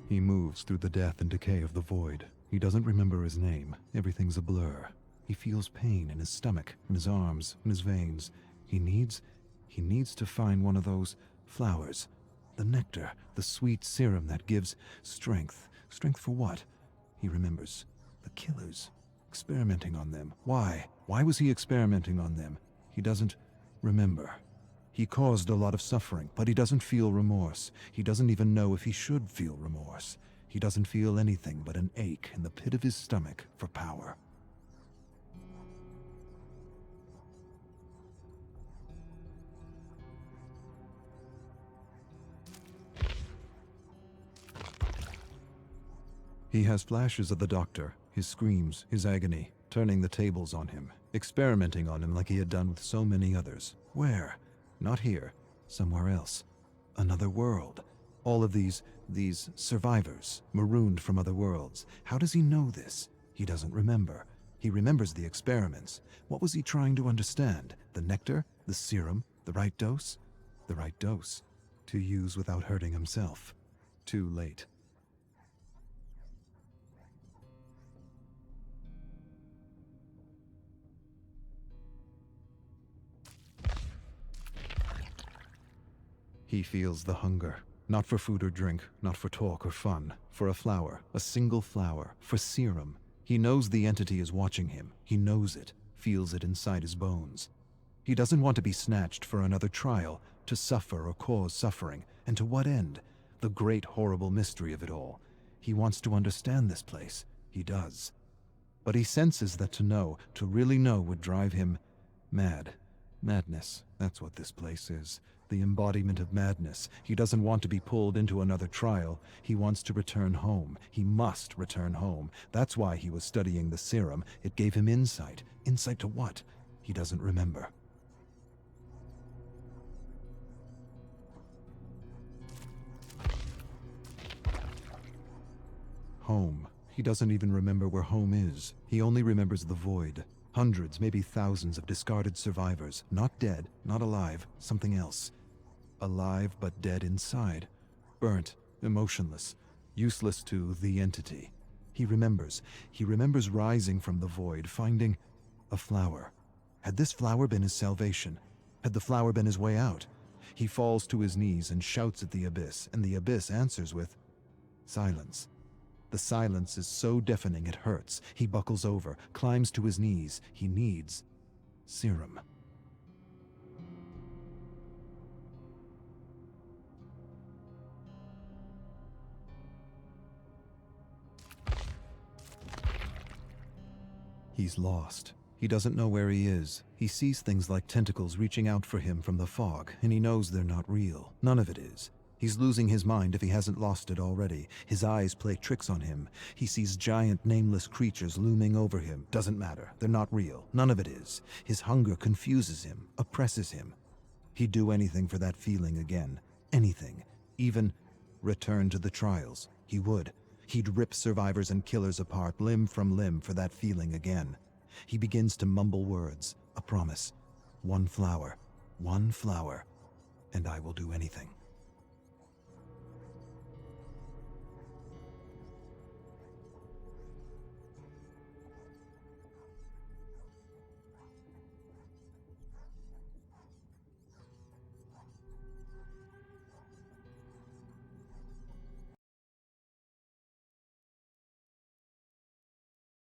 He moves through the death and decay of the void. He doesn't remember his name. Everything's a blur. He feels pain in his stomach, in his arms, in his veins. He needs to find one of those flowers. The nectar, the sweet serum that gives strength. Strength for what? He remembers. The killers. Experimenting on them. Why? Why was he experimenting on them? He doesn't remember. He caused a lot of suffering, but he doesn't feel remorse. He doesn't even know if he should feel remorse. He doesn't feel anything but an ache in the pit of his stomach for power. He has flashes of the doctor, his screams, his agony, turning the tables on him, experimenting on him like he had done with so many others. Where? Not here. Somewhere else. Another world. All of these survivors, marooned from other worlds. How does he know this? He doesn't remember. He remembers the experiments. What was he trying to understand? The nectar? The serum? The right dose? The right dose. To use without hurting himself. Too late. He feels the hunger, not for food or drink, not for talk or fun, for a flower, a single flower, for serum. He knows the entity is watching him. He knows it, feels it inside his bones. He doesn't want to be snatched for another trial, to suffer or cause suffering, and to what end? The great horrible mystery of it all. He wants to understand this place. He does. But he senses that to know, to really know, would drive him mad. Madness, that's what this place is. The embodiment of madness. He doesn't want to be pulled into another trial. He wants to return home. He must return home. That's why he was studying the serum. It gave him insight. Insight to what? He doesn't remember. Home. He doesn't even remember where home is. He only remembers the void. Hundreds, maybe thousands of discarded survivors. Not dead, not alive, something else. Alive but dead inside. Burnt, emotionless, useless to the entity. He remembers rising from the void, finding a flower. Had this flower been his salvation? Had the flower been his way out? He falls to his knees and shouts at the abyss, and the abyss answers with silence. The silence is so deafening it hurts. He buckles over, climbs to his knees. He needs serum. He's lost. He doesn't know where he is. He sees things like tentacles reaching out for him from the fog, and he knows they're not real. None of it is. He's losing his mind if he hasn't lost it already. His eyes play tricks on him. He sees giant, nameless creatures looming over him. Doesn't matter. They're not real. None of it is. His hunger confuses him, oppresses him. He'd do anything for that feeling again. Anything. Even return to the trials. He would. He'd rip survivors and killers apart, limb from limb, for that feeling again. He begins to mumble words. A promise. One flower, and I will do anything.